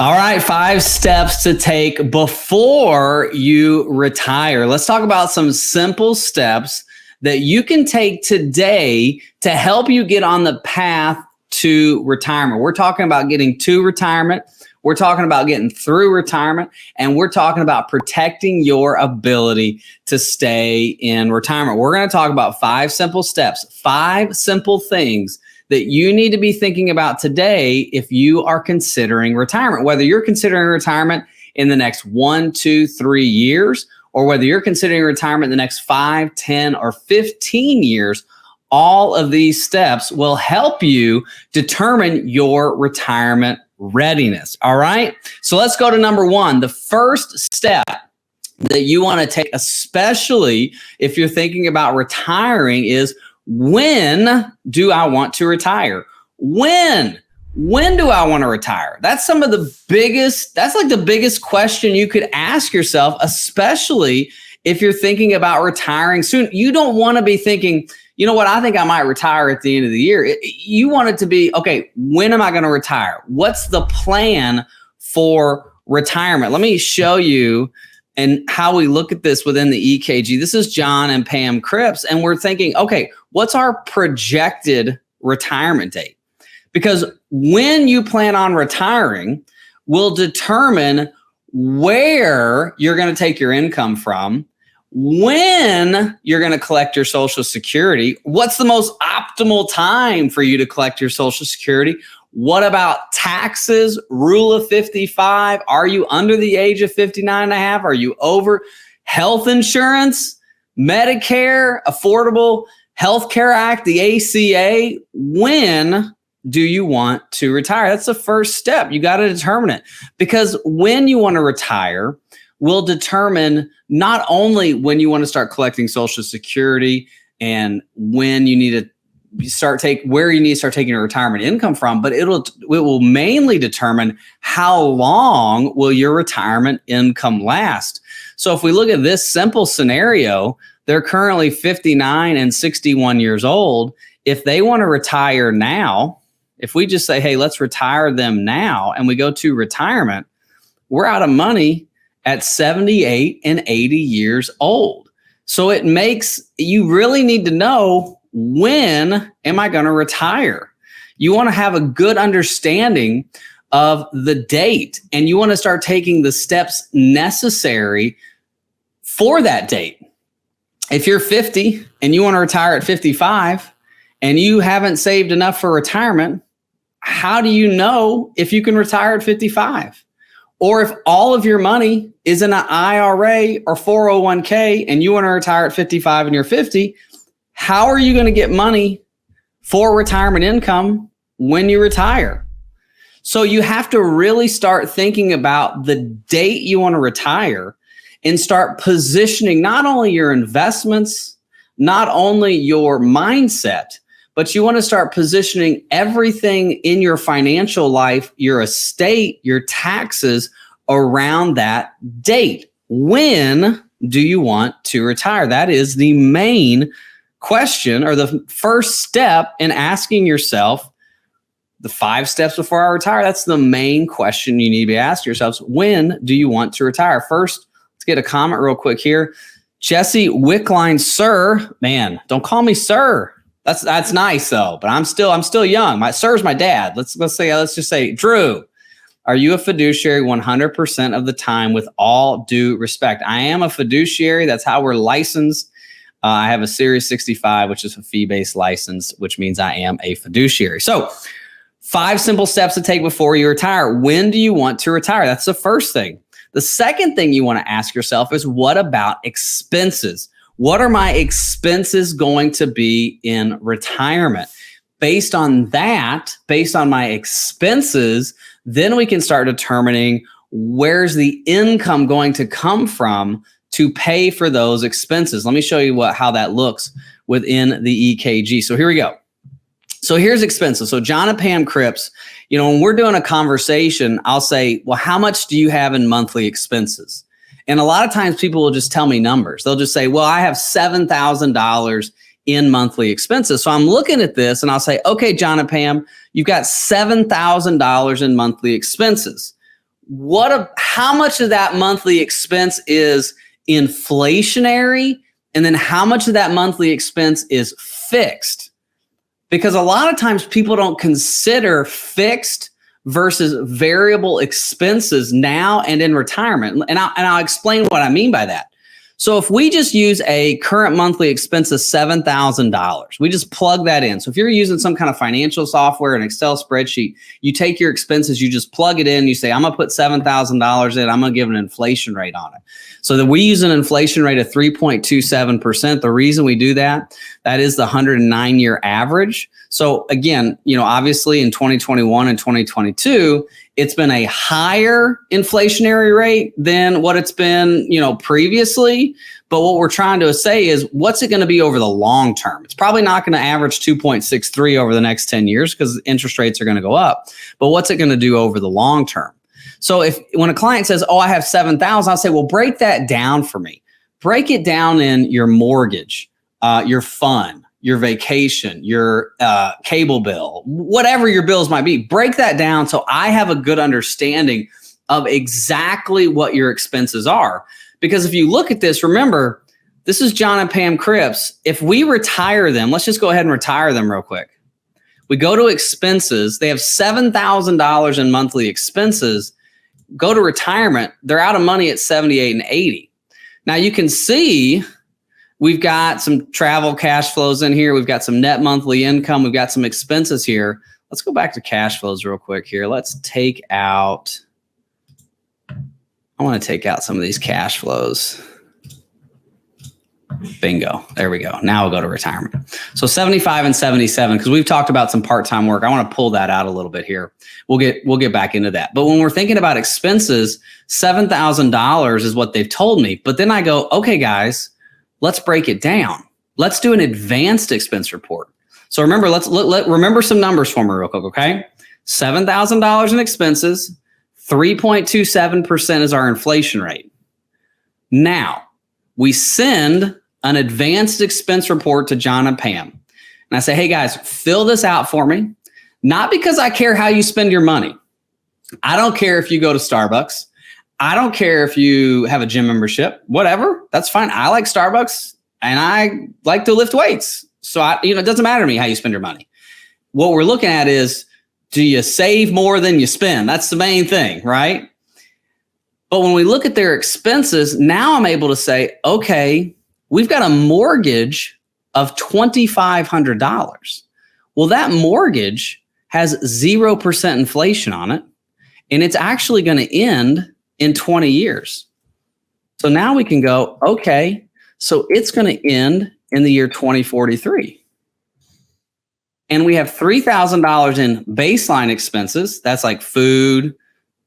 All right, 5 steps to take before you retire. Let's talk about some simple steps that you can take today to help you get on the path to retirement. We're talking about getting to retirement. We're talking about getting through retirement, and we're talking about protecting your ability to stay in retirement. We're going to talk about 5 simple steps, 5 simple things that you need to be thinking about today if you are considering retirement, whether you're considering retirement in the next 1, 2, 3 years, or whether you're considering retirement in the next 5, 10, or 15 years. All of these steps will help you determine your retirement readiness. All right. So let's go to number 1. The first step that you want to take, especially if you're thinking about retiring, is when do I want to retire? When do I want to retire? That's like the biggest question you could ask yourself, especially if you're thinking about retiring soon. You don't want to be thinking, you know what, I think I might retire at the end of the year. You want it to be, okay, when am I going to retire? What's the plan for retirement? Let me show you and how we look at this within the EKG. This is John and Pam Cripps, and we're thinking, okay, what's our projected retirement date? Because when you plan on retiring will determine where you're going to take your income from, when you're going to collect your Social Security, what's the most optimal time for you to collect your Social Security? What about taxes? Rule of 55. Are you under the age of 59 and a half? Are you over? Health insurance, Medicare, Affordable Health Care Act, the ACA. When do you want to retire? That's the first step. You got to determine it, because when you want to retire will determine not only when you want to start collecting Social Security and when you need to where you need to start taking your retirement income from, but it will mainly determine how long will your retirement income last. So if we look at this simple scenario, they're currently 59 and 61 years old. If they want to retire now, if we just say, hey, let's retire them now, and we go to retirement, we're out of money at 78 and 80 years old. So you really need to know, when am I going to retire? You want to have a good understanding of the date, and you want to start taking the steps necessary for that date. If you're 50 and you want to retire at 55 and you haven't saved enough for retirement, how do you know if you can retire at 55? Or if all of your money is in an IRA or 401k and you want to retire at 55 and you're 50, how are you going to get money for retirement income when you retire? So you have to really start thinking about the date you want to retire and start positioning not only your investments, not only your mindset, but you want to start positioning everything in your financial life, your estate, your taxes around that date. When do you want to retire? That is the main question, or the first step in asking yourself the 5 steps before I retire. That's the main question you need to be asking yourselves. When do you want to retire? First, let's get a comment real quick here. Jesse Wickline, sir, man, don't call me sir. That's nice though, but I'm still young. My sir's my dad. Let's just say, Drew, are you a fiduciary 100% of the time with all due respect? I am a fiduciary. That's how we're licensed. I have a Series 65, which is a fee-based license, which means I am a fiduciary. So 5 simple steps to take before you retire. When do you want to retire? That's the first thing. The second thing you want to ask yourself is, what about expenses? What are my expenses going to be in retirement? Based on my expenses, then we can start determining where's the income going to come from to pay for those expenses. Let me show you how that looks within the EKG. So here we go. So here's expenses. So John and Pam Cripps, when we're doing a conversation, I'll say, well, how much do you have in monthly expenses? And a lot of times people will just tell me numbers. They'll just say, well, I have $7,000 in monthly expenses. So I'm looking at this and I'll say, okay, John and Pam, you've got $7,000 in monthly expenses. how much of that monthly expense is inflationary, and then how much of that monthly expense is fixed? Because a lot of times people don't consider fixed versus variable expenses now and in retirement. And I'll explain what I mean by that. So if we just use a current monthly expense of $7,000, we just plug that in. So if you're using some kind of financial software, an Excel spreadsheet, you take your expenses, you just plug it in, you say, I'm gonna put $7,000 in, I'm gonna give an inflation rate on it. So that we use an inflation rate of 3.27%. The reason we do that is the 109-year average. So again, obviously in 2021 and 2022, it's been a higher inflationary rate than what it's been, previously. But what we're trying to say is, what's it going to be over the long term? It's probably not going to average 2.63 over the next 10 years because interest rates are going to go up. But what's it going to do over the long term? So when a client says, oh, I have $7,000, I'll say, well, break that down for me. Break it down in your mortgage, your fund, your vacation, your cable bill, whatever your bills might be. Break that down so I have a good understanding of exactly what your expenses are. Because if you look at this, remember, this is John and Pam Cripps. If we retire them, let's just go ahead and retire them real quick. We go to expenses. They have $7,000 in monthly expenses. Go to retirement. They're out of money at 78 and 80. Now you can see we've got some travel cash flows in here. We've got some net monthly income. We've got some expenses here. Let's go back to cash flows real quick here. Let's take out, I want to take out some of these cash flows. Bingo. There we go. Now we'll go to retirement. So 75 and 77, because we've talked about some part-time work. I want to pull that out a little bit here. We'll get back into that. But when we're thinking about expenses, $7,000 is what they've told me. But then I go, okay, guys, let's break it down. Let's do an advanced expense report. So remember, remember some numbers for me real quick, okay? $7,000 in expenses, 3.27% is our inflation rate. Now, we send an advanced expense report to John and Pam. And I say, hey guys, fill this out for me. Not because I care how you spend your money. I don't care if you go to Starbucks. I don't care if you have a gym membership, whatever, that's fine. I like Starbucks and I like to lift weights. So it doesn't matter to me how you spend your money. What we're looking at is, do you save more than you spend? That's the main thing, right? But when we look at their expenses, now I'm able to say, okay, we've got a mortgage of $2,500. Well, that mortgage has 0% inflation on it, and it's actually going to end in 20 years. So now we can go, okay, so it's going to end in the year 2043. And we have $3,000 in baseline expenses. That's like food,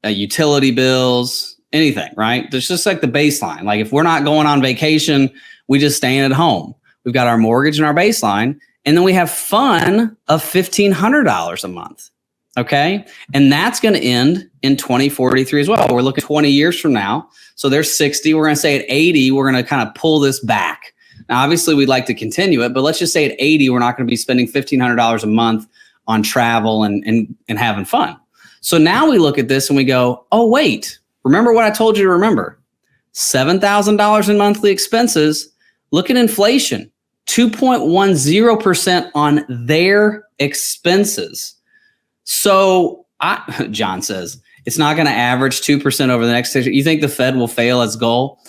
utility bills, anything, right? There's just like the baseline. Like if we're not going on vacation, we just staying at home. We've got our mortgage and our baseline. And then we have fun of $1,500 a month. Okay. And that's going to end in 2043 as well. We're looking 20 years from now. So there's 60. We're going to say at 80, we're going to kind of pull this back. Now, obviously we'd like to continue it, but let's just say at 80, we're not going to be spending $1,500 a month on travel and having fun. So now we look at this and we go, oh, wait, remember what I told you to remember? $7,000 in monthly expenses. Look at inflation, 2.10% on their expenses. So John says it's not going to average 2% over the next 6 years. You think the Fed will fail its goal?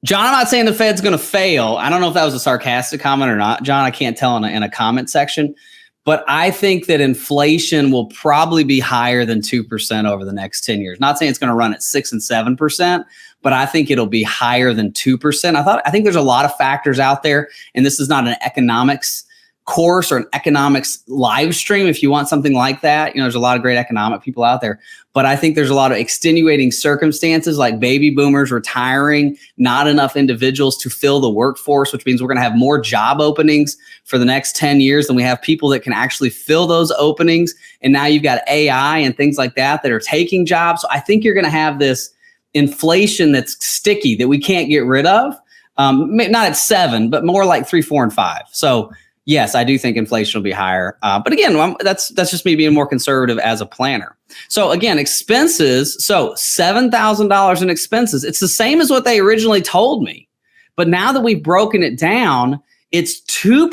John, I'm not saying the Fed's going to fail. I don't know if that was a sarcastic comment or not. John, I can't tell in a comment section. But I think that inflation will probably be higher than 2% over the next 10 years. Not saying it's going to run at 6 and 7%, but I think it'll be higher than 2%. I think there's a lot of factors out there, and this is not an economics course or an economics live stream. If you want something like that, there's a lot of great economic people out there, but I think there's a lot of extenuating circumstances like baby boomers retiring, not enough individuals to fill the workforce, which means we're going to have more job openings for the next 10 years than we have people that can actually fill those openings. And now you've got AI and things like that are taking jobs. So I think you're going to have this inflation that's sticky that we can't get rid of. Not at 7, but more like 3, 4, and 5. So Yes, I do think inflation will be higher. But again, that's just me being more conservative as a planner. So again, expenses. So $7,000 in expenses. It's the same as what they originally told me. But now that we've broken it down, it's 2%.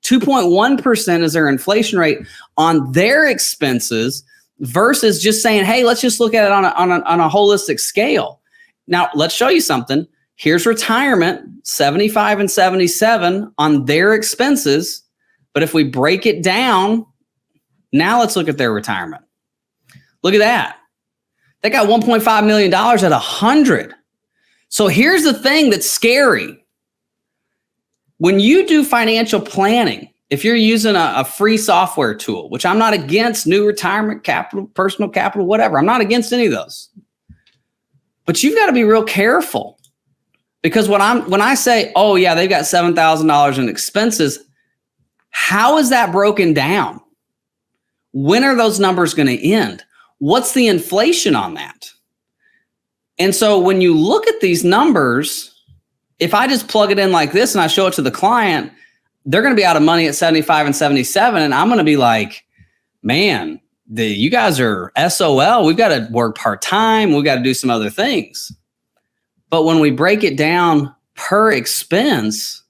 2.1% is their inflation rate on their expenses versus just saying, hey, let's just look at it on a holistic scale. Now, let's show you something. Here's retirement, 75 and 77 on their expenses. But if we break it down, now let's look at their retirement. Look at that. They got $1.5 million at 100. So here's the thing that's scary. When you do financial planning, if you're using a free software tool, which I'm not against, New Retirement Capital, Personal Capital, whatever, I'm not against any of those. But you've got to be real careful. Because when I say, oh yeah, they've got $7,000 in expenses, how is that broken down? When are those numbers going to end? What's the inflation on that? And so when you look at these numbers, if I just plug it in like this and I show it to the client, they're going to be out of money at 75 and 77. And I'm going to be like, man, you guys are SOL. We've got to work part-time. We've got to do some other things. But when we break it down per expense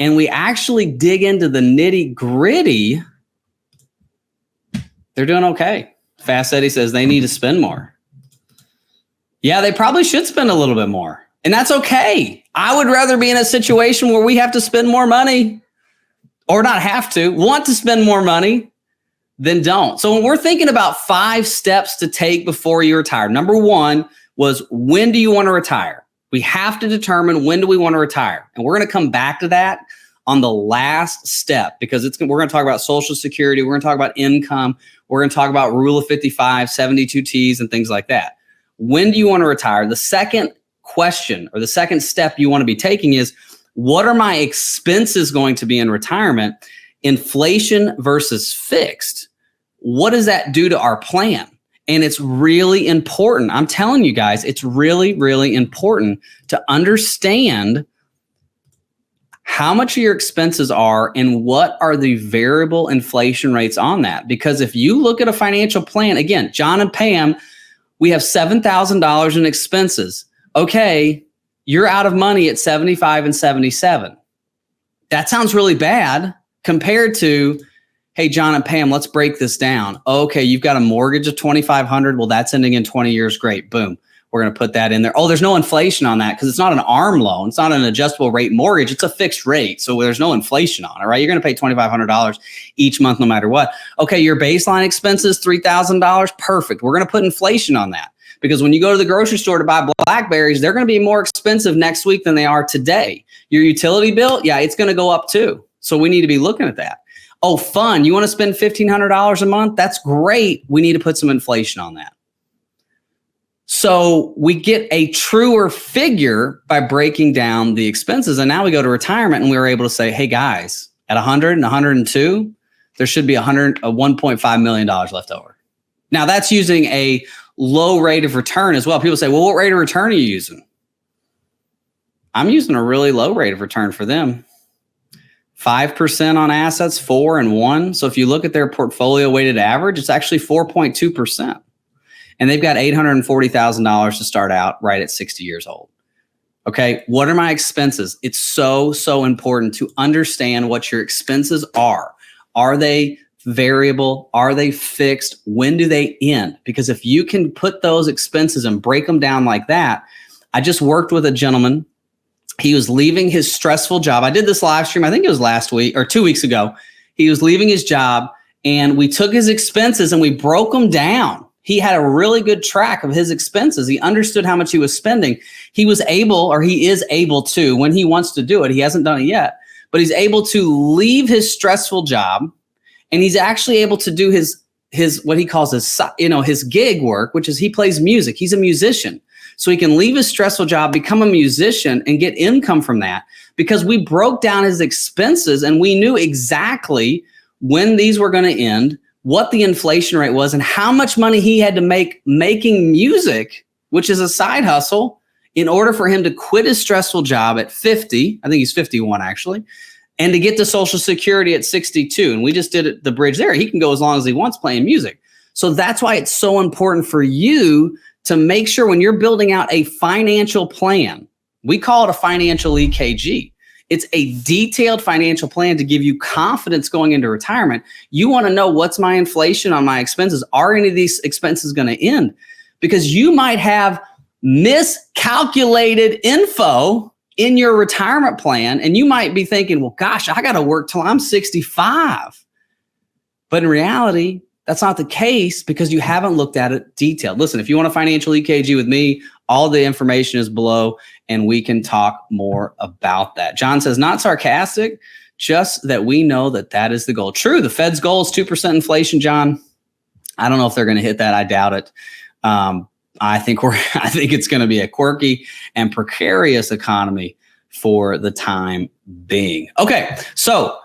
and we actually dig into the nitty gritty, they're doing okay. Fast Eddie says they need to spend more. Yeah, they probably should spend a little bit more. And that's okay. I would rather be in a situation where we have to spend more money, or not have to, want to spend more money than don't. So when we're thinking about 5 steps to take before you retire, number 1 was, when do you want to retire? We have to determine, when do we want to retire? And we're going to come back to that on the last step, because we're going to talk about Social Security. We're going to talk about income. We're going to talk about Rule of 55, 72 Ts, and things like that. When do you want to retire? The second question, or the second step you want to be taking is, what are my expenses going to be in retirement? Inflation versus fixed. What does that do to our plan? And it's really important. I'm telling you guys, it's really, really important to understand how much your expenses are and what are the variable inflation rates on that. Because if you look at a financial plan, again, John and Pam, we have $7,000 in expenses. Okay, you're out of money at 75 and 77. That sounds really bad compared to, hey, John and Pam, let's break this down. Okay, you've got a mortgage of $2,500. Well, that's ending in 20 years. Great. Boom. We're going to put that in there. Oh, there's no inflation on that because it's not an ARM loan. It's not an adjustable rate mortgage. It's a fixed rate. So there's no inflation on it, right? You're going to pay $2,500 each month no matter what. Okay, your baseline expenses, $3,000. Perfect. We're going to put inflation on that because when you go to the grocery store to buy blackberries, they're going to be more expensive next week than they are today. Your utility bill, yeah, it's going to go up too. So we need to be looking at that. Oh, fun. You want to spend $1,500 a month? That's great. We need to put some inflation on that. So we get a truer figure by breaking down the expenses. And now we go to retirement and we were able to say, hey guys, at 100 and 102, there should be $1.5 million left over. Now that's using a low rate of return as well. People say, well, what rate of return are you using? I'm using a really low rate of return for them. 5% on assets, 4 and 1. So if you look at their portfolio weighted average, it's actually 4.2%. And they've got $840,000 to start out right at 60 years old. Okay, what are my expenses? It's so, so important to understand what your expenses are. Are they variable? Are they fixed? When do they end? Because if you can put those expenses and break them down like that, I just worked with a gentleman. He was leaving his stressful job. I did this live stream, I think it was last week or 2 weeks ago. He was leaving his job and we took his expenses and we broke them down. He had a really good track of his expenses. He understood how much he was spending. He was able, or he is able to, when he wants to do it, he hasn't done it yet, but he's able to leave his stressful job and he's actually able to do his what he calls his gig work, which is he plays music. He's a musician. So he can leave his stressful job, become a musician and get income from that because we broke down his expenses and we knew exactly when these were going to end, what the inflation rate was, and how much money he had to make making music, which is a side hustle, in order for him to quit his stressful job at 50. I think he's 51 actually, and to get to Social Security at 62. And we just did the bridge there. He can go as long as he wants playing music. So that's why it's so important for you to make sure when you're building out a financial plan, we call it a financial EKG. It's a detailed financial plan to give you confidence going into retirement. You want to know, what's my inflation on my expenses? Are any of these expenses going to end? Because you might have miscalculated info in your retirement plan, and you might be thinking, well, gosh, I got to work till I'm 65. But in reality, that's not the case because you haven't looked at it detailed. Listen, if you want a financial EKG with me, all the information is below and we can talk more about that. John says, not sarcastic, just that we know that that is the goal. True, the Fed's goal is 2% inflation, John. I don't know if they're going to hit that. I doubt it. I think it's going to be a quirky and precarious economy for the time being. Okay, so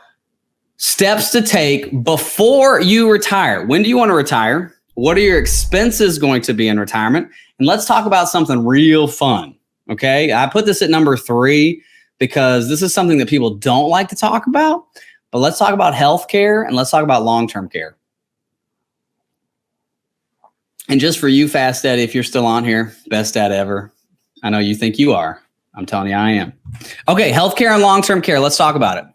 steps to take before you retire. When do you want to retire? What are your expenses going to be in retirement? And let's talk about something real fun. Okay, I put this at number 3 because this is something that people don't like to talk about. But let's talk about healthcare and let's talk about long-term care. And just for you, Fast Daddy, if you're still on here, best dad ever. I know you think you are. I'm telling you, I am. Okay, healthcare and long-term care. Let's talk about it.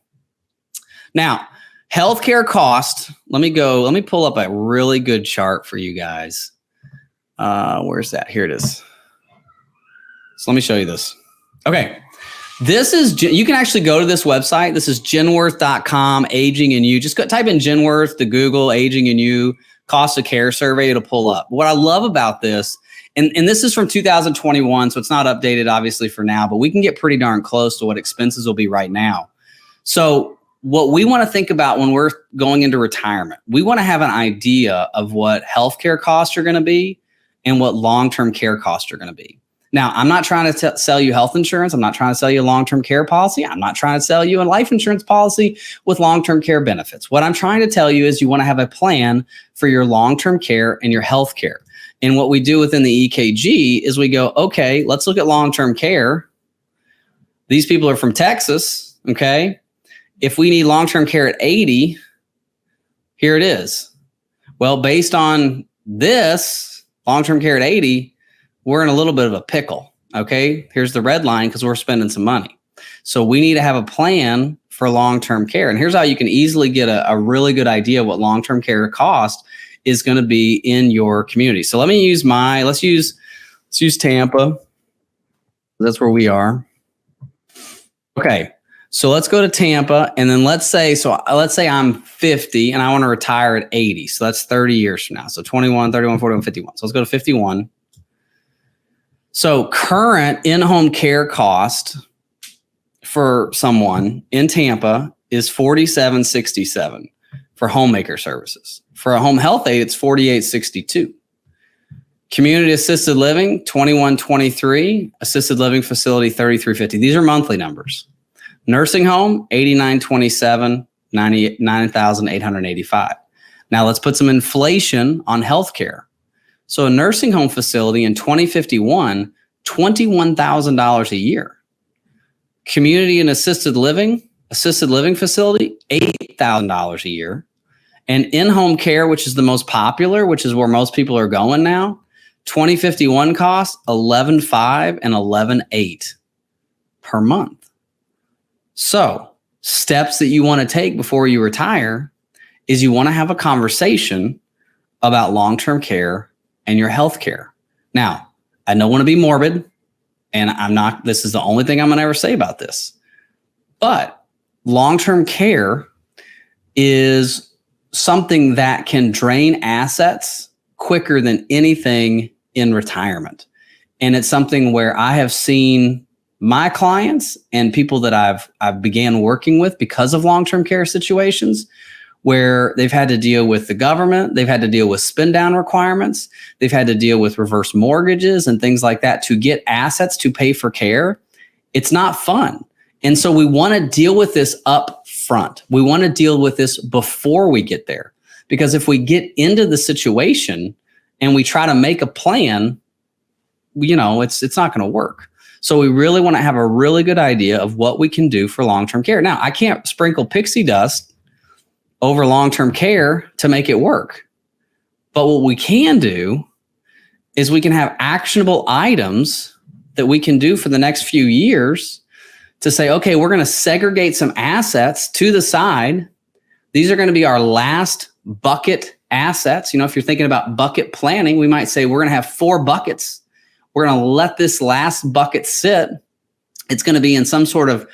Now, healthcare cost. Let me pull up a really good chart for you guys. Where's that? Here it is. So let me show you this. Okay, this is, you can actually go to this website. This is Genworth.com, Aging and You. Just type in Genworth to Google, Aging and You. Cost of care survey, it'll pull up. What I love about this, and this is from 2021, so it's not updated obviously for now, but we can get pretty darn close to what expenses will be right now. So what we want to think about when we're going into retirement, we want to have an idea of what healthcare costs are going to be and what long-term care costs are going to be. Now, I'm not trying to sell you health insurance. I'm not trying to sell you a long-term care policy. I'm not trying to sell you a life insurance policy with long-term care benefits. What I'm trying to tell you is you want to have a plan for your long-term care and your health care. And what we do within the EKG is we go, okay, let's look at long-term care. These people are from Texas, okay? If we need long-term care at 80, here it is. Well, based on this, long-term care at 80, we're in a little bit of a pickle, okay? Here's the red line because we're spending some money. So we need to have a plan for long-term care. And here's how you can easily get a really good idea of what long-term care cost is going to be in your community. So let's use Tampa. That's where we are. Okay, so let's go to Tampa. And then let's say I'm 50 and I want to retire at 80. So that's 30 years from now. So 21, 31, 41, 51. So let's go to 51. So current in-home care cost for someone in Tampa is $47.67 for homemaker services. For a home health aide, it's $48.62. Community assisted living, $21.23. Assisted living facility, $33.50. These are monthly numbers. Nursing home, $89.27, $9,885. Now let's put some inflation on healthcare. So a nursing home facility in 2051, $21,000 a year. Community and assisted living facility, $8,000 a year. And in-home care, which is the most popular, which is where most people are going now, 2051 costs $11,500 and $11,800 per month. So steps that you want to take before you retire is you want to have a conversation about long-term care and your health care. Now, I don't want to be morbid, and this is the only thing I'm going to ever say about this, but long-term care is something that can drain assets quicker than anything in retirement. And it's something where I have seen my clients and people that I've began working with because of long-term care situations where they've had to deal with the government, they've had to deal with spin down requirements, they've had to deal with reverse mortgages and things like that to get assets to pay for care. It's not fun. And so we want to deal with this up front. We want to deal with this before we get there. Because if we get into the situation and we try to make a plan, it's not going to work. So we really want to have a really good idea of what we can do for long-term care. Now, I can't sprinkle pixie dust over long-term care to make it work. But what we can do is we can have actionable items that we can do for the next few years to say, okay, we're going to segregate some assets to the side. These are going to be our last bucket assets. If you're thinking about bucket planning, we might say we're going to have 4 buckets. We're going to let this last bucket sit. It's going to be in some sort of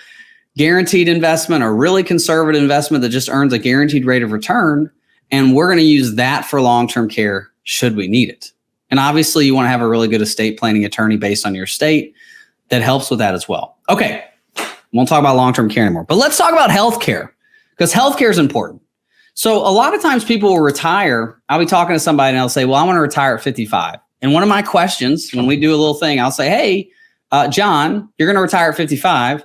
guaranteed investment or really conservative investment that just earns a guaranteed rate of return. And we're going to use that for long-term care should we need it. And obviously you want to have a really good estate planning attorney based on your state that helps with that as well. Okay, we won't talk about long-term care anymore, but let's talk about healthcare, because healthcare is important. So a lot of times people will retire. I'll be talking to somebody and they'll say, well, I want to retire at 55. And one of my questions when we do a little thing, I'll say, hey, John, you're going to retire at 55.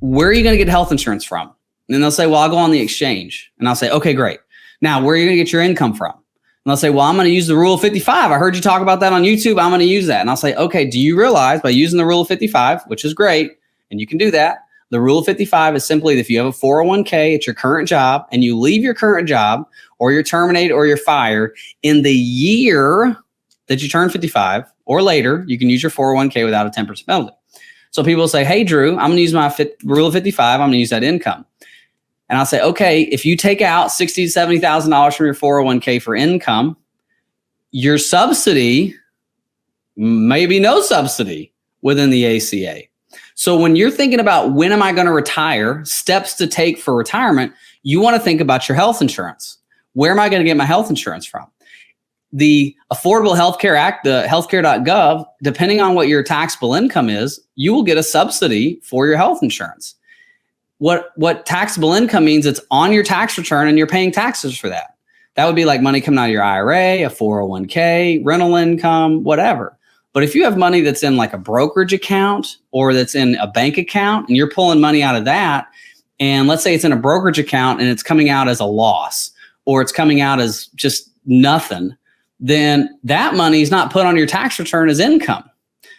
Where are you going to get health insurance from? And then they'll say, well, I'll go on the exchange. And I'll say, okay, great. Now, where are you going to get your income from? And they'll say, well, I'm going to use the rule of 55. I heard you talk about that on YouTube. I'm going to use that. And I'll say, okay, do you realize by using the rule of 55, which is great, and you can do that, the rule of 55 is simply that if you have a 401k at your current job and you leave your current job or you're terminated or you're fired in the year that you turn 55 or later, you can use your 401k without a 10% penalty. So people say, hey, Drew, I'm going to use my rule of 55. I'm going to use that income. And I'll say, okay, if you take out $60,000 to $70,000 from your 401k for income, your subsidy may be no subsidy within the ACA. So when you're thinking about when am I going to retire, steps to take for retirement, you want to think about your health insurance. Where am I going to get my health insurance from? The Affordable Health Care Act, the healthcare.gov, depending on what your taxable income is, you will get a subsidy for your health insurance. What taxable income means, it's on your tax return and you're paying taxes for that. That would be like money coming out of your IRA, a 401k, rental income, whatever. But if you have money that's in like a brokerage account or that's in a bank account and you're pulling money out of that, and let's say it's in a brokerage account and it's coming out as a loss or it's coming out as just nothing, then that money is not put on your tax return as income.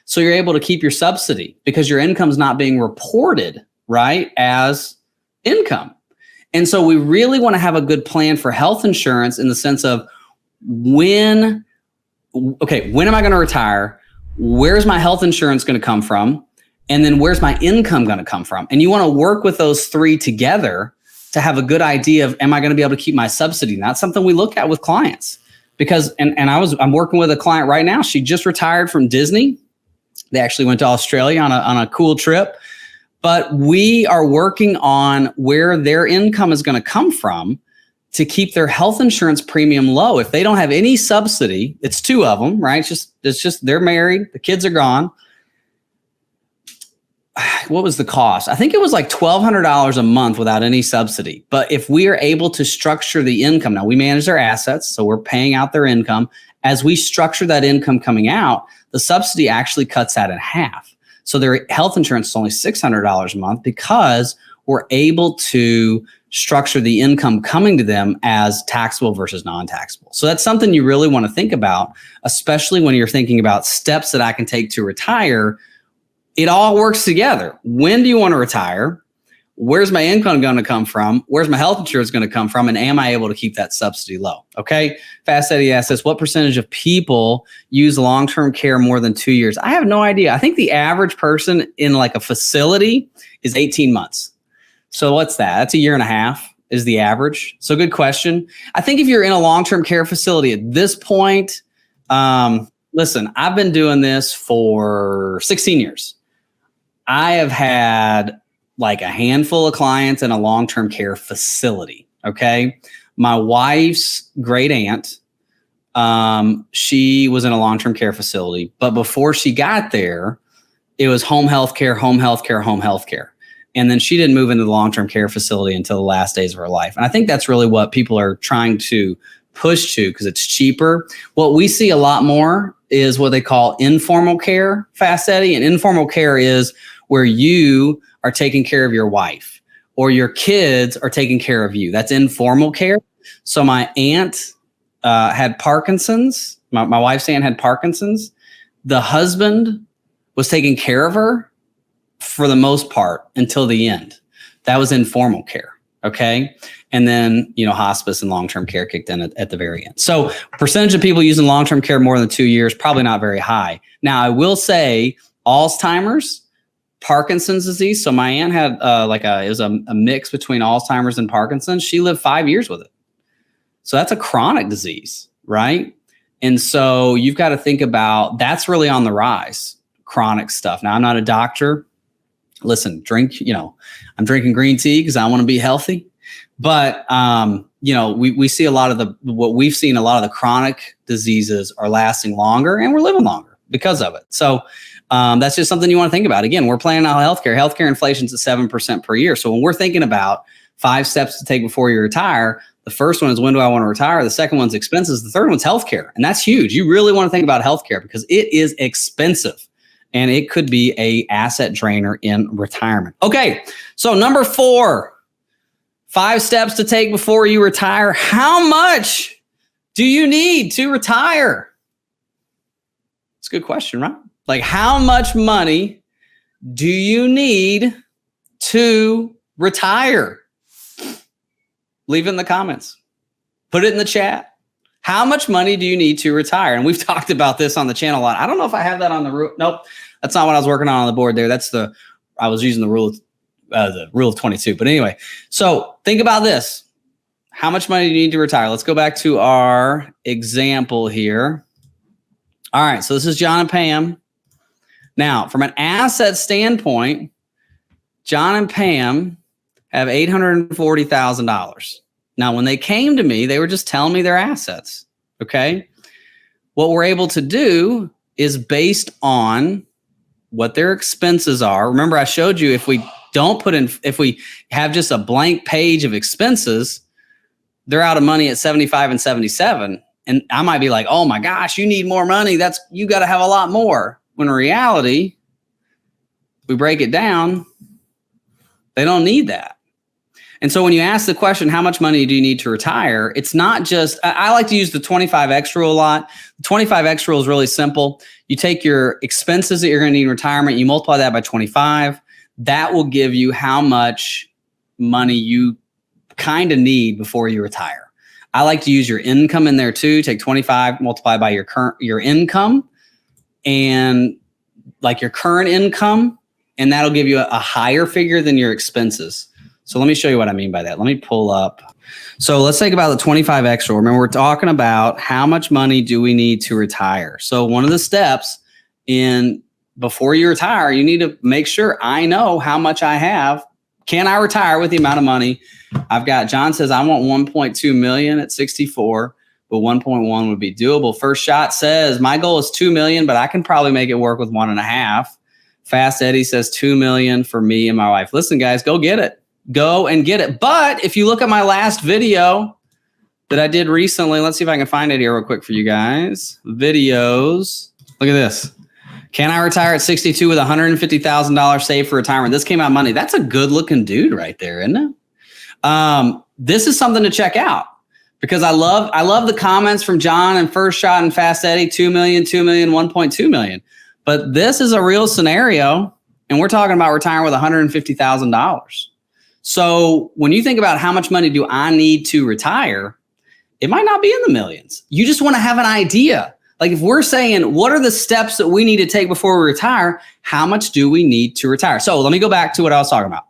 So you're able to keep your subsidy because your income is not being reported, right, as income. And so we really want to have a good plan for health insurance in the sense of when am I going to retire? Where's my health insurance going to come from? And then where's my income going to come from? And you want to work with those three together to have a good idea of, am I going to be able to keep my subsidy? And that's something we look at with clients because, I'm working with a client right now. She just retired from Disney. They actually went to Australia on a cool trip. But we are working on where their income is going to come from to keep their health insurance premium low. If they don't have any subsidy, it's 2 of them, right? It's just they're married, the kids are gone. What was the cost? I think it was like $1,200 a month without any subsidy. But if we are able to structure the income, now we manage their assets, so we're paying out their income. As we structure that income coming out, the subsidy actually cuts that in half. So their health insurance is only $600 a month because we're able to structure the income coming to them as taxable versus non-taxable. So that's something you really want to think about, especially when you're thinking about steps that I can take to retire. It all works together. When do you want to retire? Where's my income going to come from? Where's my health insurance going to come from? And am I able to keep that subsidy low? Okay. Fast Eddie asks us, what percentage of people use long-term care more than 2 years? I have no idea. I think the average person in like a facility is 18 months. So what's that? That's 1.5 years is the average. So good question. I think if you're in a long-term care facility at this point, listen, I've been doing this for 16 years. I have had like a handful of clients in a long-term care facility. Okay. My wife's great aunt, she was in a long-term care facility, but before she got there, it was home health care, home health care, home health care. And then she didn't move into the long-term care facility until the last days of her life. And I think that's really what people are trying to push to because it's cheaper. What we see a lot more is what they call informal care, Fast Eddie. And informal care is where you are taking care of your wife or your kids are taking care of you. That's informal care. So my aunt had Parkinson's. My wife's aunt had Parkinson's. The husband was taking care of her for the most part until the end. That was informal care. Okay. And then, hospice and long-term care kicked in at the very end. So percentage of people using long-term care more than 2 years, probably not very high. Now, I will say Alzheimer's, Parkinson's disease. So my aunt had it was a mix between Alzheimer's and Parkinson's. She lived 5 years with it. So that's a chronic disease, right? And so you've got to think about that's really on the rise, chronic stuff. Now, I'm not a doctor. Listen, I'm drinking green tea because I want to be healthy. But, we see a lot of the chronic diseases are lasting longer and we're living longer because of it. So that's just something you want to think about. Again, we're planning out healthcare. Healthcare inflation is at 7% per year. So when we're thinking about 5 steps to take before you retire, the first one is when do I want to retire? The second one's expenses. The third one's healthcare. And that's huge. You really want to think about healthcare because it is expensive. And it could be a asset drainer in retirement. Okay, so number 4, 5 steps to take before you retire. How much do you need to retire? It's a good question, right? Like, how much money do you need to retire? Leave it in the comments. Put it in the chat. How much money do you need to retire? And we've talked about this on the channel a lot. I don't know if I have that on the nope. That's not what I was working on the board there. I was using the rule of 22. But anyway, so think about this. How much money do you need to retire? Let's go back to our example here. All right, so this is John and Pam. Now, from an asset standpoint, John and Pam have $840,000. Now, when they came to me, they were just telling me their assets, okay? What we're able to do is based on what their expenses are. Remember, I showed you if we have just a blank page of expenses, they're out of money at 75 and 77. And I might be like, oh my gosh, you need more money. You got to have a lot more. When in reality, we break it down, they don't need that. And so when you ask the question, how much money do you need to retire? It's not just, I like to use the 25X rule a lot. The 25X rule is really simple. You take your expenses that you're going to need in retirement, you multiply that by 25. That will give you how much money you kind of need before you retire. I like to use your income in there too. Take 25, multiply by your income and like your current income, and that'll give you a higher figure than your expenses. So let me show you what I mean by that. Let me pull up. So let's think about the 25X rule. Remember, we're talking about how much money do we need to retire. So one of the steps before you retire, you need to make sure I know how much I have. Can I retire with the amount of money I've got? John says, I want 1.2 million at 64, but 1.1 would be doable. First Shot says, my goal is 2 million, but I can probably make it work with 1.5. Fast Eddie says 2 million for me and my wife. Listen, guys, go get it. Go and get it. But if you look at my last video that I did recently, let's see if I can find it here real quick for you guys. Videos. Look at this. Can I retire at 62 with $150,000 saved for retirement? This came out Monday. That's a good looking dude right there, isn't it? This is something to check out because I love the comments from John and First Shot and Fast Eddie, 2 million, 2 million, 1.2 million. But this is a real scenario, and we're talking about retiring with $150,000. So when you think about how much money do I need to retire, it might not be in the millions. You just want to have an idea. Like if we're saying, what are the steps that we need to take before we retire? How much do we need to retire? So let me go back to what I was talking about.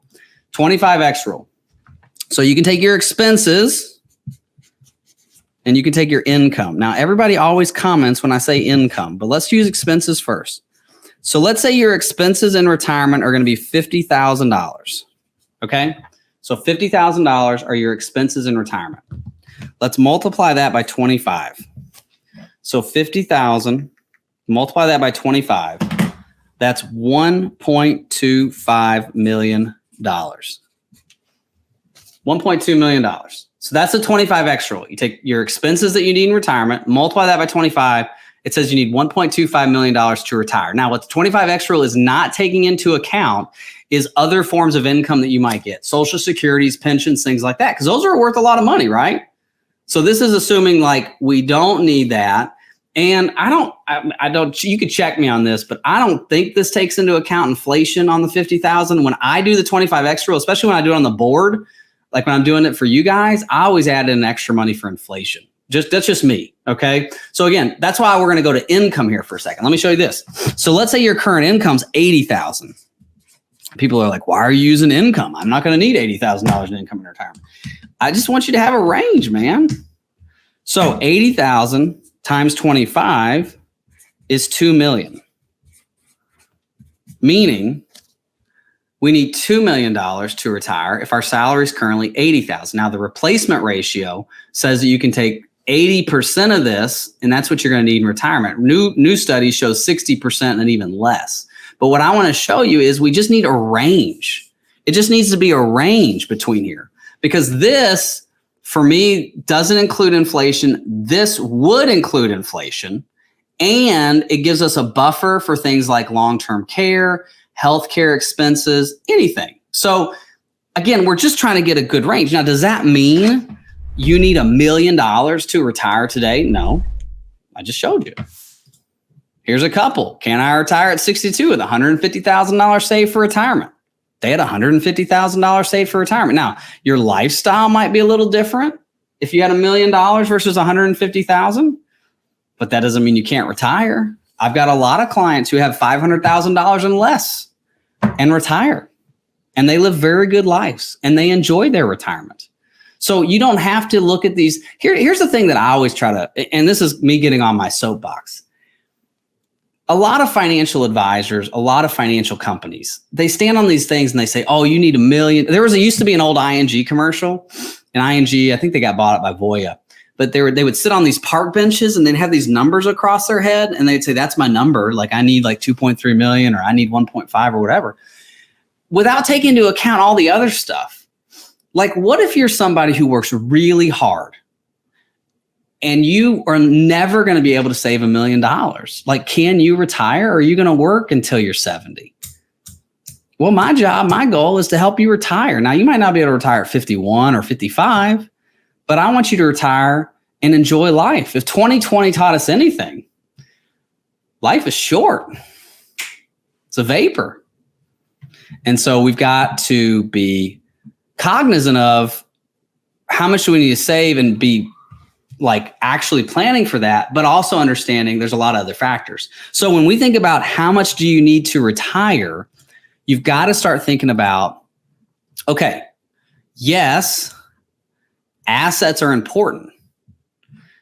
25X rule. So you can take your expenses and you can take your income. Now, everybody always comments when I say income, but let's use expenses first. So let's say your expenses in retirement are going to be $50,000. Okay, so $50,000 are your expenses in retirement. Let's multiply that by 25. So 50,000, multiply that by 25. That's $1.25 million. $1.2 million. So that's the 25X rule. You take your expenses that you need in retirement, multiply that by 25. It says you need $1.25 million to retire. Now, what the 25X rule is not taking into account is other forms of income that you might get, Social Securities, pensions, things like that, because those are worth a lot of money, right? So this is assuming like we don't need that. And I don't, you could check me on this, but I don't think this takes into account inflation on the 50,000. When I do the 25 extra, especially when I do it on the board, like when I'm doing it for you guys, I always add in extra money for inflation. That's just me. Okay. So again, that's why we're going to go to income here for a second. Let me show you this. So let's say your current income's 80,000. People are like, why are you using income? I'm not going to need $80,000 in income in retirement. I just want you to have a range, man. So 80,000 times 25 is 2 million. Meaning we need $2 million to retire if our salary is currently 80,000. Now the replacement ratio says that you can take 80% of this, and that's what you're going to need in retirement. New studies show 60% and even less. But what I want to show you is we just need a range. It just needs to be a range between here, because this, for me, doesn't include inflation. This would include inflation, and it gives us a buffer for things like long-term care, healthcare expenses, anything. So again, we're just trying to get a good range. Now, does that mean you need $1 million to retire today? No, I just showed you. Here's a couple. Can I retire at 62 with $150,000 saved for retirement? They had $150,000 saved for retirement. Now, your lifestyle might be a little different if you had $1 million versus $150,000, but that doesn't mean you can't retire. I've got a lot of clients who have $500,000 and less and retire, and they live very good lives and they enjoy their retirement. So you don't have to look at these. Here's the thing that I always try to, and this is me getting on my soapbox. A lot of financial advisors, a lot of financial companies, they stand on these things and they say, oh, you need $1 million. Used to be an old ING commercial, and ING, I think they got bought up by Voya, but they would sit on these park benches and they'd have these numbers across their head, and they'd say, that's my number. Like I need like 2.3 million, or I need 1.5 or whatever, without taking into account all the other stuff. Like, what if you're somebody who works really hard and you are never going to be able to save $1 million? Like, can you retire, or are you going to work until you're 70? Well, my goal is to help you retire. Now, you might not be able to retire at 51 or 55, but I want you to retire and enjoy life. If 2020 taught us anything, life is short. It's a vapor. And so we've got to be cognizant of how much do we need to save, and be like actually planning for that, but also understanding there's a lot of other factors. So when we think about how much do you need to retire, you've got to start thinking about, okay, yes, assets are important.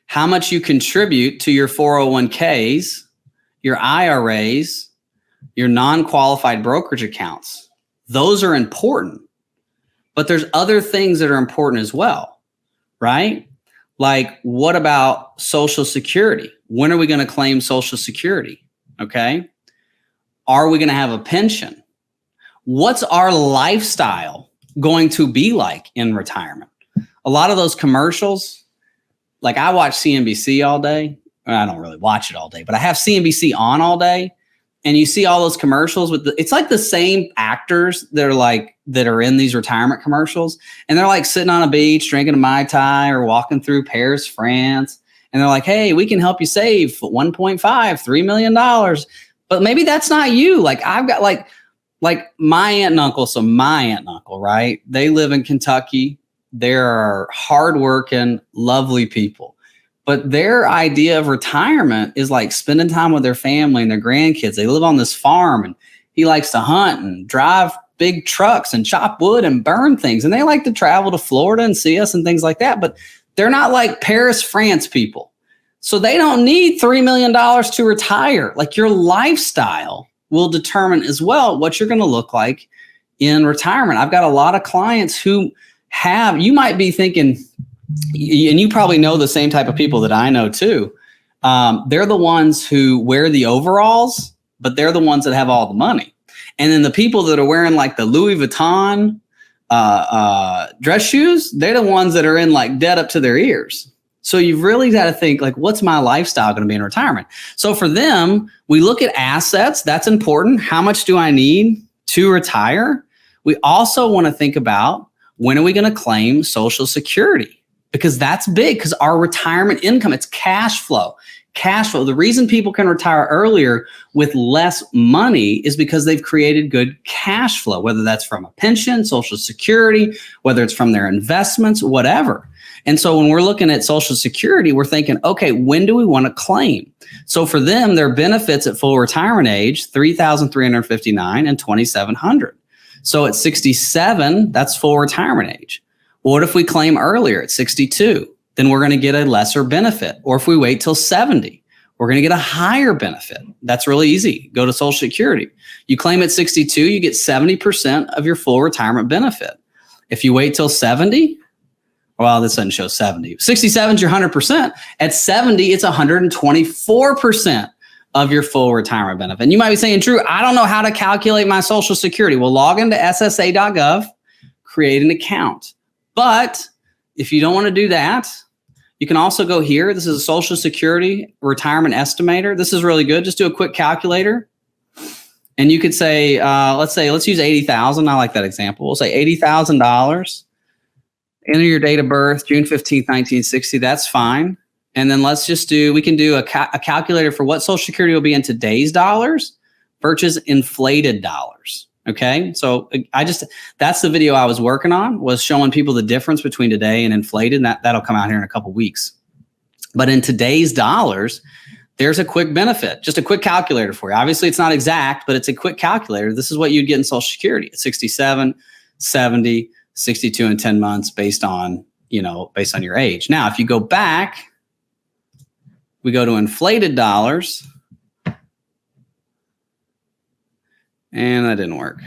How much you contribute to your 401ks, your IRAs, your non-qualified brokerage accounts, those are important. But there's other things that are important as well, right? Like, what about Social Security? When are we going to claim Social Security? Okay. Are we going to have a pension? What's our lifestyle going to be like in retirement? A lot of those commercials, like I watch CNBC all day. I don't really watch it all day, but I have CNBC on all day. And you see all those commercials it's like the same actors that are in these retirement commercials. And they're like sitting on a beach, drinking a Mai Tai, or walking through Paris, France. And they're like, hey, we can help you save $1.5, $3 million. But maybe that's not you. Like I've got like my aunt and uncle. So my aunt and uncle, right? They live in Kentucky. They're hardworking, lovely people. But their idea of retirement is like spending time with their family and their grandkids. They live on this farm, and he likes to hunt and drive big trucks and chop wood and burn things. And they like to travel to Florida and see us and things like that. But they're not like Paris, France people. So they don't need $3 million to retire. Like, your lifestyle will determine as well what you're going to look like in retirement. I've got a lot of clients who you might be thinking, and you probably know the same type of people that I know too. They're the ones who wear the overalls, but they're the ones that have all the money. And then the people that are wearing like the Louis Vuitton dress shoes, they're the ones that are in like debt up to their ears. So you've really got to think, like, what's my lifestyle going to be in retirement? So for them, we look at assets. That's important. How much do I need to retire? We also want to think about, when are we going to claim Social Security? Because that's big, because our retirement income, it's cash flow. cash flow. The reason people can retire earlier with less money is because they've created good cash flow, whether that's from a pension, Social Security, whether it's from their investments, whatever. And so when we're looking at Social Security, we're thinking, okay, when do we want to claim? So for them, their benefits at full retirement age, $3,359 and $2,700. So at 67, that's full retirement age. What if we claim earlier at 62? Then we're going to get a lesser benefit. Or if we wait till 70, we're going to get a higher benefit. That's really easy. Go to Social Security. You claim at 62, you get 70% of your full retirement benefit. If you wait till 70, well, this doesn't show 70. 67 is your 100%. At 70, it's 124% of your full retirement benefit. And you might be saying, Drew, I don't know how to calculate my Social Security. Well, log into SSA.gov, create an account. But if you don't want to do that, you can also go here. This is a Social Security retirement estimator. This is really good. Just do a quick calculator. And you could say, let's use 80,000. I like that example. We'll say $80,000. Enter your date of birth, June 15th, 1960. That's fine. And then we can do a calculator for what Social Security will be in today's dollars versus inflated dollars. Okay. So that's the video I was working on, was showing people the difference between today and inflated. And that'll come out here in a couple weeks. But in today's dollars, there's a quick benefit, just a quick calculator for you. Obviously it's not exact, but it's a quick calculator. This is what you'd get in Social Security at 67, 70, 62 and 10 months based on your age. Now, if you go back, we go to inflated dollars. And that didn't work.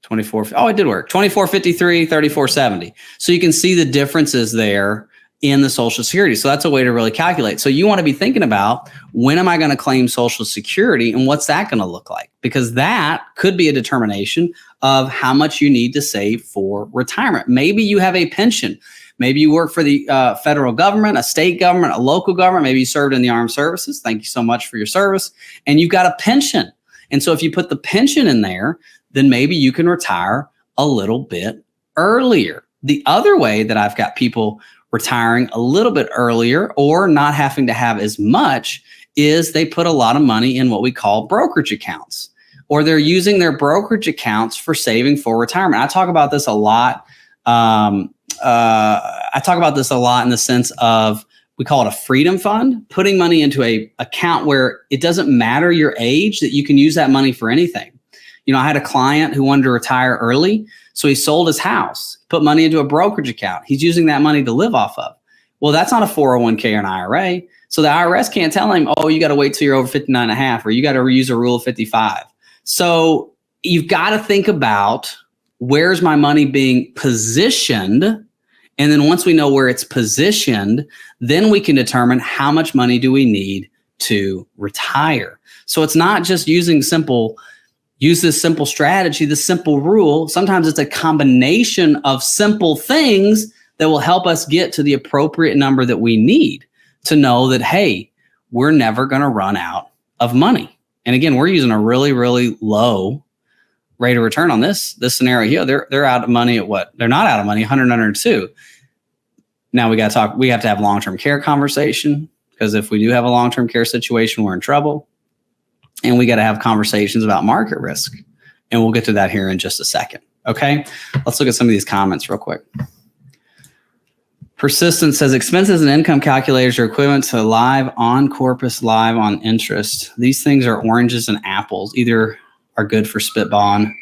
24. Oh, it did work. 2453, 3470. So you can see the differences there in the Social Security. So that's a way to really calculate. So you want to be thinking about, when am I going to claim Social Security and what's that going to look like? Because that could be a determination of how much you need to save for retirement. Maybe you have a pension. Maybe you work for the federal government, a state government, a local government. Maybe you served in the armed services. Thank you so much for your service. And you've got a pension. And so if you put the pension in there, then maybe you can retire a little bit earlier. The other way that I've got people retiring a little bit earlier or not having to have as much is they put a lot of money in what we call brokerage accounts, or they're using their brokerage accounts for saving for retirement. I talk about this a lot. I talk about this a lot in the sense of, we call it a freedom fund, putting money into a account where it doesn't matter your age, that you can use that money for anything. I had a client who wanted to retire early, so he sold his house, put money into a brokerage account. He's using that money to live off of. Well, that's not a 401k or an IRA. So the IRS can't tell him, oh, you got to wait till you're over 59 and a half, or you got to use a rule of 55. So you've got to think about, where's my money being positioned? And then once we know where it's positioned, then we can determine how much money do we need to retire. So it's not just use this simple strategy, this simple rule. Sometimes it's a combination of simple things that will help us get to the appropriate number that we need to know that, hey, we're never going to run out of money. And again, we're using a really, really low rate of return on this scenario here. They're out of money at what? They're not out of money, 100, 102. Now we have to have long-term care conversation, because if we do have a long-term care situation, we're in trouble. And we got to have conversations about market risk. And we'll get to that here in just a second. Okay. Let's look at some of these comments real quick. Persistent says, expenses and income calculators are equivalent to live on corpus, live on interest. These things are oranges and apples. Either are good for spitballing.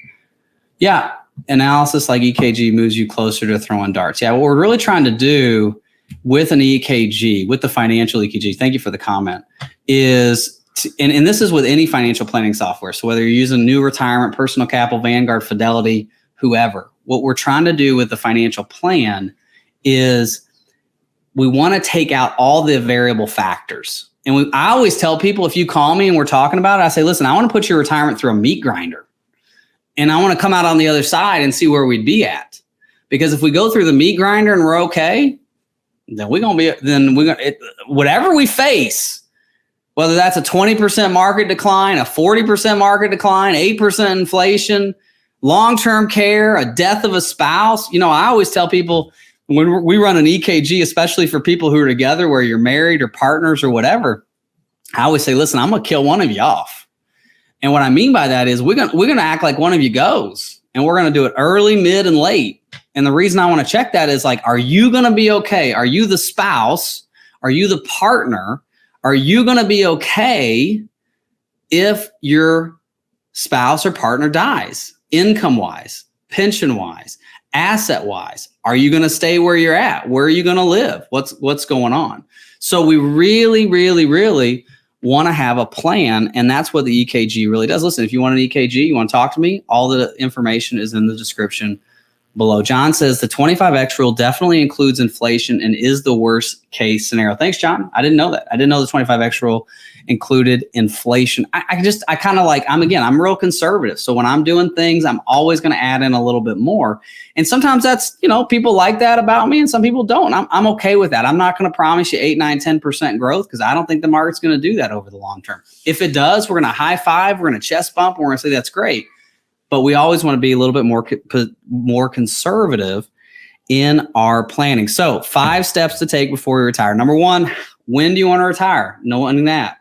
Yeah. Analysis like EKG moves you closer to throwing darts. Yeah. What we're really trying to do with an EKG, with the financial EKG, thank you for the comment, is, and this is with any financial planning software. So whether you're using New Retirement, Personal Capital, Vanguard, Fidelity, whoever, what we're trying to do with the financial plan is we want to take out all the variable factors. And I always tell people, if you call me and we're talking about it, I say, listen, I want to put your retirement through a meat grinder. And I want to come out on the other side and see where we'd be at. Because if we go through the meat grinder and we're okay, then whatever we face, whether that's a 20% market decline, a 40% market decline, 8% inflation, long-term care, a death of a spouse. I always tell people, when we run an EKG, especially for people who are together where you're married or partners or whatever, I always say, listen, I'm going to kill one of you off. And what I mean by that is we're going to act like one of you goes, and we're going to do it early, mid, and late. And the reason I want to check that is like, are you going to be okay? Are you the spouse? Are you the partner? Are you going to be okay if your spouse or partner dies, income-wise, pension-wise, asset-wise? Are you going to stay where you're at? Where are you going to live? What's going on? So we really, really, really want to have a plan, and that's what the EKG really does. Listen, if you want an EKG, you want to talk to me, all the information is in the description below. John says the 25X rule definitely includes inflation and is the worst case scenario. Thanks, John. I didn't know that. I didn't know the 25X rule included inflation. I kind of like, I'm real conservative. So when I'm doing things, I'm always going to add in a little bit more. And sometimes that's, people like that about me and some people don't. I'm okay with that. I'm not going to promise you 8, 9, 10% growth because I don't think the market's going to do that over the long term. If it does, we're going to high five, we're going to chest bump, and we're going to say that's great. But we always want to be a little bit more conservative in our planning. So 5 steps to take before you retire. Number 1, when do you want to retire? Knowing that.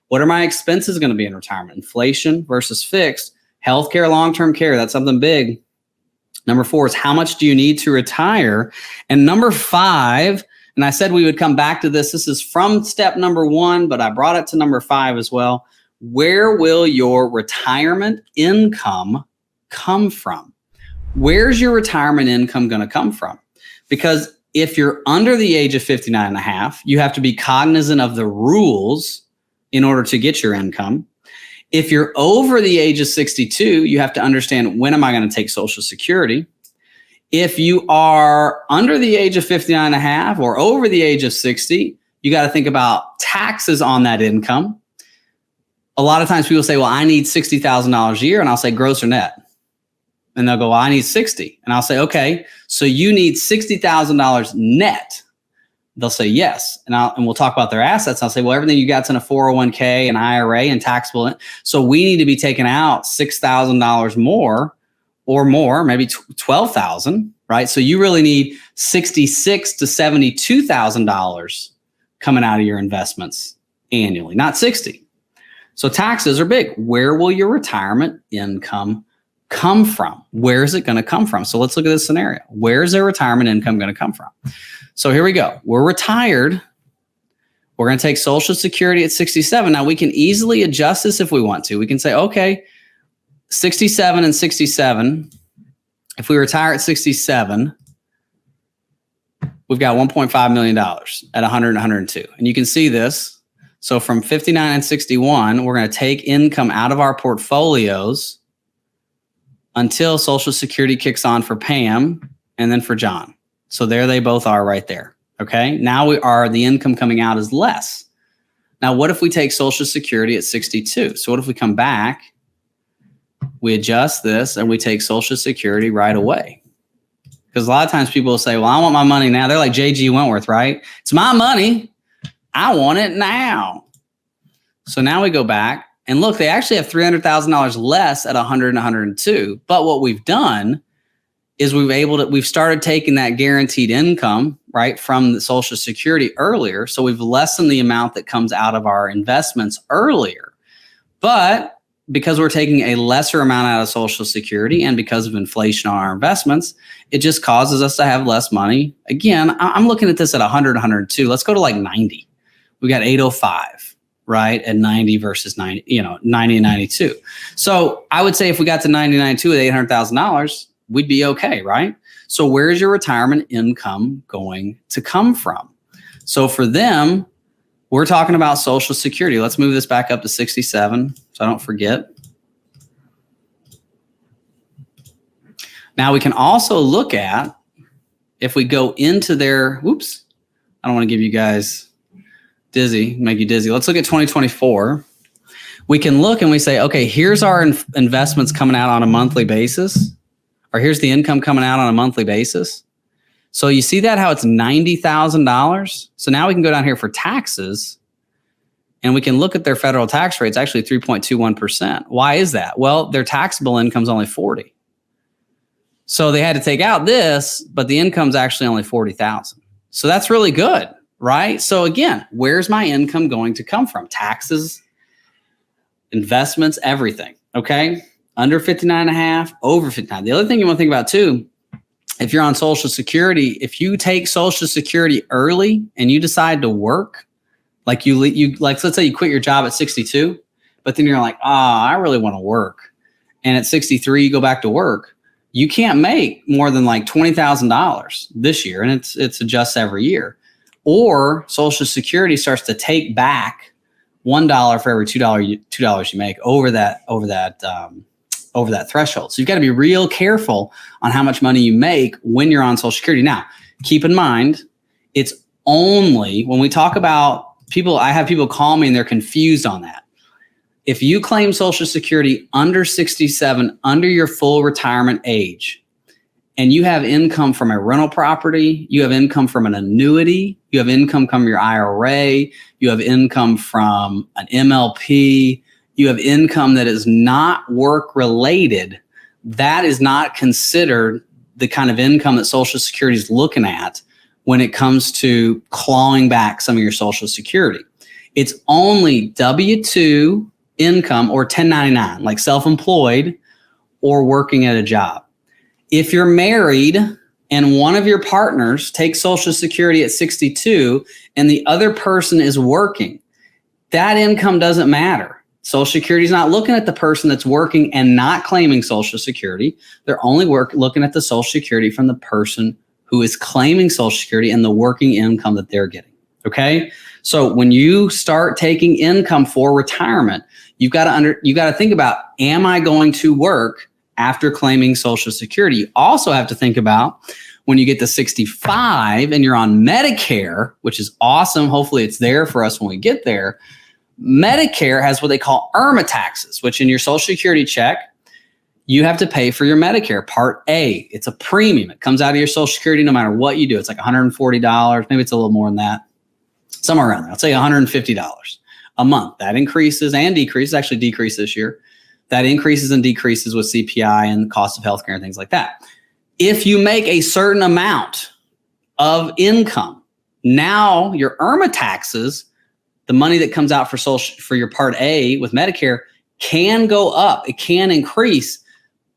What are my expenses going to be in retirement? Inflation versus fixed. Healthcare, long-term care, that's something big. Number 4 is how much do you need to retire? And number 5, and I said we would come back to this. This is from step number 1, but I brought it to number 5 as well. Where will your retirement income come from? Where's your retirement income going to come from? Because if you're under the age of 59 and a half, you have to be cognizant of the rules in order to get your income. If you're over the age of 62, you have to understand, when am I going to take Social Security? If you are under the age of 59 and a half or over the age of 60, you got to think about taxes on that income. A lot of times people say, well, I need $60,000 a year. And I'll say, gross or net? And they'll go, well, I need 60. And I'll say, okay, so you need $60,000 net. They'll say yes. And we'll talk about their assets. I'll say, well, everything you got's in a 401k, an IRA, and taxable. So we need to be taking out $6,000 more or more, maybe $12,000, right? So you really need $66,000 to $72,000 coming out of your investments annually, not 60. So taxes are big. Where will your retirement income come from? Where is it going to come from? So let's look at this scenario. Where is their retirement income going to come from? So here we go. We're retired. We're going to take Social Security at 67. Now we can easily adjust this if we want to. We can say, okay, 67 and 67. If we retire at 67, we've got $1.5 million at 100 and 102. And you can see this. So from 59 and 61, we're going to take income out of our portfolios until Social Security kicks on for Pam and then for John. So there they both are right there. Okay. Now the income coming out is less. Now, what if we take Social Security at 62? So what if we come back, we adjust this, and we take Social Security right away? Because a lot of times people will say, well, I want my money now. They're like J.G. Wentworth, right? It's my money. I want it now. So now we go back. And look, they actually have $300,000 less at 100 and 102. But what we've done is we've started taking that guaranteed income, right, from the Social Security earlier. So we've lessened the amount that comes out of our investments earlier. But because we're taking a lesser amount out of Social Security and because of inflation on our investments, it just causes us to have less money. Again, I'm looking at this at 100, 102. Let's go to like 90. We got 805. Right, at 90 versus 90, 90 and 92. So I would say if we got to 90, 92 with $800,000, we'd be okay, right? So where's your retirement income going to come from? So for them, we're talking about Social Security. Let's move this back up to 67 so I don't forget. Now we can also look at, if we go into their, I don't want to give you guys make you dizzy. Let's look at 2024. We can look and we say, okay, here's our investments coming out on a monthly basis, or here's the income coming out on a monthly basis. So you see that how it's $90,000. So now we can go down here for taxes and we can look at their federal tax rate. It's actually 3.21%. Why is that? Well, their taxable income is only 40. So they had to take out this, but the income's actually only 40,000. So that's really good, right? So again, where's my income going to come from? Taxes, investments, everything. Okay. Under 59 and a half, over 59. The other thing you want to think about too, if you're on Social Security, if you take Social Security early and you decide to work, like like, let's say you quit your job at 62, but then you're like, I really want to work. And at 63, you go back to work. You can't make more than like $20,000 this year, and it's adjusts every year. Or Social Security starts to take back $1 for every $2 you make over that threshold. So you've got to be real careful on how much money you make when you're on Social Security. Now, keep in mind, it's only when we talk about people. I have people call me and they're confused on that. If you claim Social Security under 67, under your full retirement age, and you have income from a rental property, you have income from an annuity, you have income from your IRA, you have income from an MLP, you have income that is not work related, that is not considered the kind of income that Social Security is looking at when it comes to clawing back some of your Social Security. It's only W-2 income or 1099, like self-employed or working at a job. If you're married and one of your partners takes Social Security at 62 and the other person is working, that income doesn't matter. Social Security is not looking at the person that's working and not claiming Social Security. They're only looking at the Social Security from the person who is claiming Social Security and the working income that they're getting. Okay? So when you start taking income for retirement, you've got to think about, am I going to work after claiming Social Security? You also have to think about when you get to 65 and you're on Medicare, which is awesome. Hopefully it's there for us when we get there. Medicare has what they call IRMAA taxes, which in your Social Security check, you have to pay for your Medicare Part A. It's a premium. It comes out of your Social Security no matter what you do. It's like $140. Maybe it's a little more than that. Somewhere around there. I'll say $150 a month. That increases and decreases, actually decreased this year. That increases and decreases with CPI and the cost of healthcare and things like that. If you make a certain amount of income, now your IRMAA taxes, the money that comes out for your Part A with Medicare, can go up. It can increase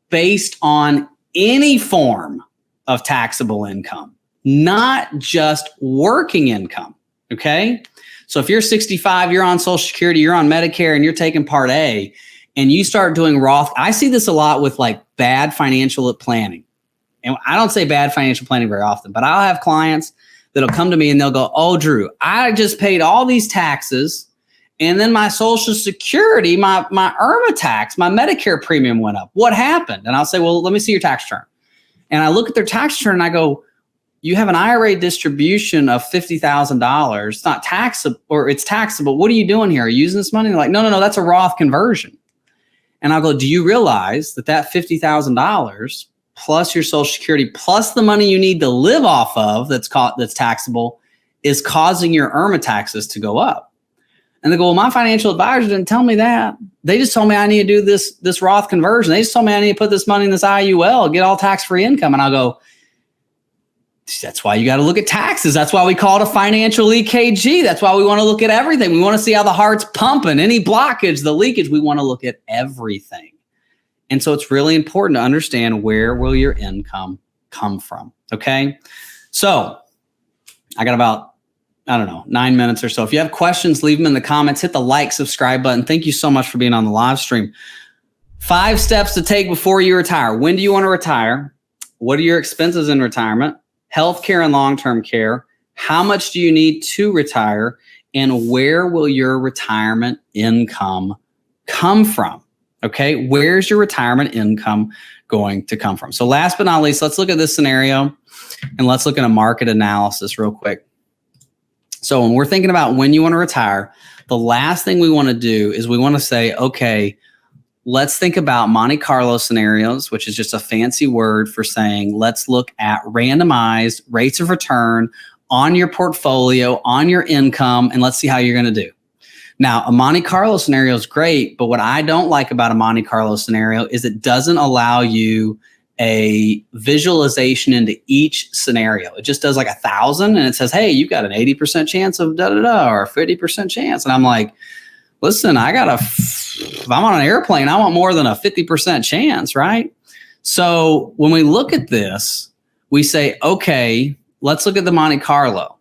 based on any form of taxable income, not just working income. Okay? So if you're 65, you're on Social Security, you're on Medicare, and you're taking Part A, and you start doing Roth, I see this a lot with like bad financial planning. And I don't say bad financial planning very often, but I'll have clients that'll come to me and they'll go, oh, Drew, I just paid all these taxes, and then my Social Security, my IRMAA tax, my Medicare premium went up. What happened? And I'll say, well, let me see your tax return. And I look at their tax return and I go, you have an IRA distribution of $50,000. It's not taxable, or it's taxable. What are you doing here? Are you using this money? They're like, no, that's a Roth conversion. And I'll go, do you realize that $50,000 plus your Social Security plus the money you need to live off of that's taxable is causing your IRMAA taxes to go up? And they go, well, my financial advisor didn't tell me that. They just told me I need to do this Roth conversion. They just told me I need to put this money in this IUL, get all tax-free income. And I'll go, that's why you got to look at taxes. That's why we call it a financial EKG. That's why we want to look at everything. We want to see how the heart's pumping, any blockage, the leakage. We want to look at everything. And so it's really important to understand, where will your income come from? Okay. So I got about, 9 minutes or so. If you have questions, leave them in the comments, hit the like, subscribe button. Thank you so much for being on the live stream. 5 steps to take before you retire. When do you want to retire? What are your expenses in retirement? Healthcare and long-term care. How much do you need to retire? And where will your retirement income come from? Okay, where's your retirement income going to come from? So last but not least, let's look at this scenario and let's look at a market analysis real quick. So when we're thinking about when you want to retire, the last thing we want to do is we want to say, okay, let's think about Monte Carlo scenarios, which is just a fancy word for saying, let's look at randomized rates of return on your portfolio, on your income, and let's see how you're going to do. Now, a Monte Carlo scenario is great, but what I don't like about a Monte Carlo scenario is it doesn't allow you a visualization into each scenario. It just does like 1,000 and it says, hey, you've got an 80% chance of da-da-da or a 50% chance. And I'm like, listen, if I'm on an airplane, I want more than a 50% chance, right? So when we look at this, we say, okay, let's look at the Monte Carlo.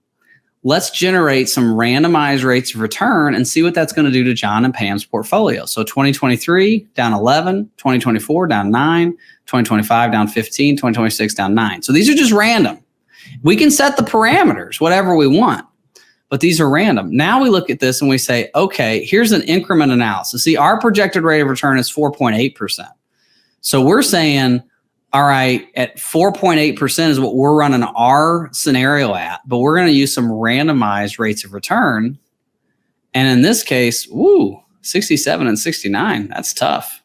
Let's generate some randomized rates of return and see what that's going to do to John and Pam's portfolio. So 2023 down 11, 2024 down 9, 2025 down 15, 2026 down 9. So these are just random. We can set the parameters, whatever we want, but these are random. Now we look at this and we say, okay, here's an increment analysis. See, our projected rate of return is 4.8%. So we're saying, all right, at 4.8% is what we're running our scenario at, but we're going to use some randomized rates of return. And in this case, 67 and 69, that's tough.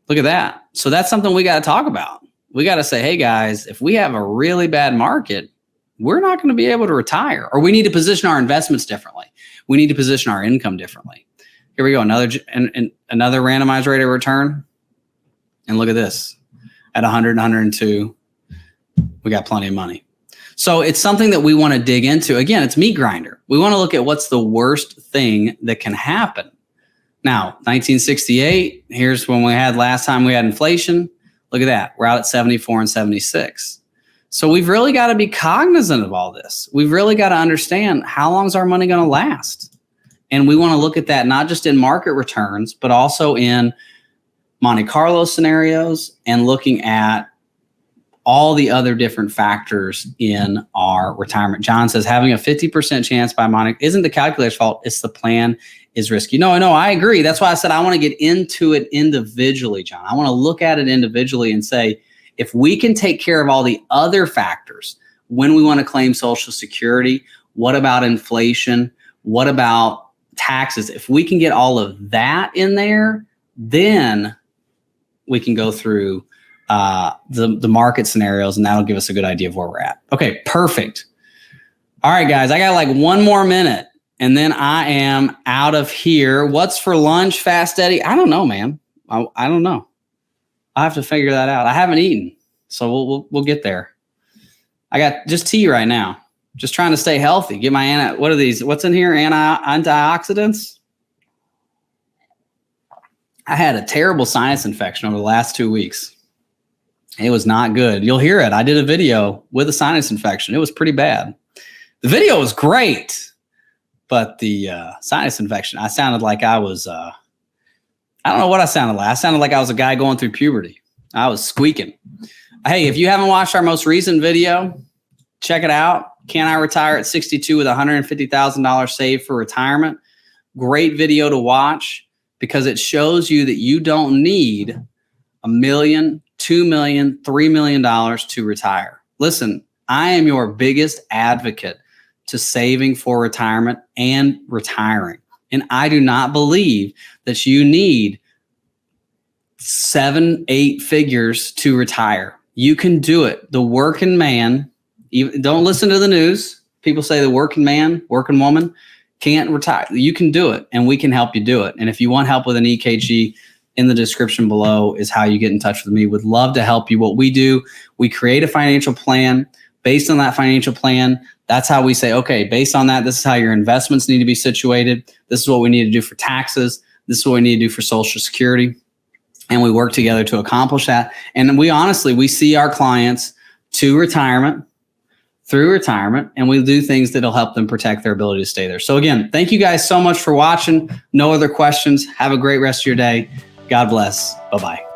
Look at that. So that's something we got to talk about. We got to say, hey guys, if we have a really bad market, we're not going to be able to retire, or we need to position our investments differently. We need to position our income differently. Here we go. Another randomized rate of return. And look at this. At 100, 102, we got plenty of money. So it's something that we want to dig into. Again, it's meat grinder. We want to look at what's the worst thing that can happen. Now, 1968, here's when last time we had inflation. Look at that. We're out at 74 and 76. So we've really got to be cognizant of all this. We've really got to understand, how long is our money going to last? And we want to look at that not just in market returns, but also in Monte Carlo scenarios and looking at all the other different factors in our retirement. John says having a 50% chance by Monte isn't the calculator's fault. It's the plan is risky. No, I agree. That's why I said I want to get into it individually, John. I want to look at it individually and say, if we can take care of all the other factors, when we want to claim Social Security, what about inflation? What about taxes? If we can get all of that in there, then we can go through the market scenarios, and that'll give us a good idea of where we're at. Okay, perfect. All right, guys, I got like one more minute, and then I am out of here. What's for lunch, Fast Eddie? I don't know, man. I don't know. I have to figure that out. I haven't eaten, so we'll get there. I got just tea right now. Just trying to stay healthy. Get my what are these? What's in here? Antioxidants. I had a terrible sinus infection over the last 2 weeks. It was not good. You'll hear it. I did a video with a sinus infection. It was pretty bad. The video was great, but the sinus infection, I sounded like I was, I don't know what I sounded like. I sounded like I was a guy going through puberty. I was squeaking. Hey, if you haven't watched our most recent video, check it out. Can I retire at 62 with $150,000 saved for retirement? Great video to watch, because it shows you that you don't need $1 million, $2 million, $3 million to retire. Listen, I am your biggest advocate to saving for retirement and retiring. And I do not believe that you need 7, 8 figures to retire. You can do it. The working man, don't listen to the news. People say the working man, working woman can't retire. You can do it, and we can help you do it. And if you want help with an EKG, in the description below is how you get in touch with me. Would love to help you. What we do, we create a financial plan. Based on that financial plan, that's how we say, okay, based on that, this is how your investments need to be situated. This is what we need to do for taxes. This is what we need to do for Social Security. And we work together to accomplish that. And we see our clients to retirement, through retirement, and we do things that'll help them protect their ability to stay there. So again, thank you guys so much for watching. No other questions. Have a great rest of your day. God bless. Bye-bye.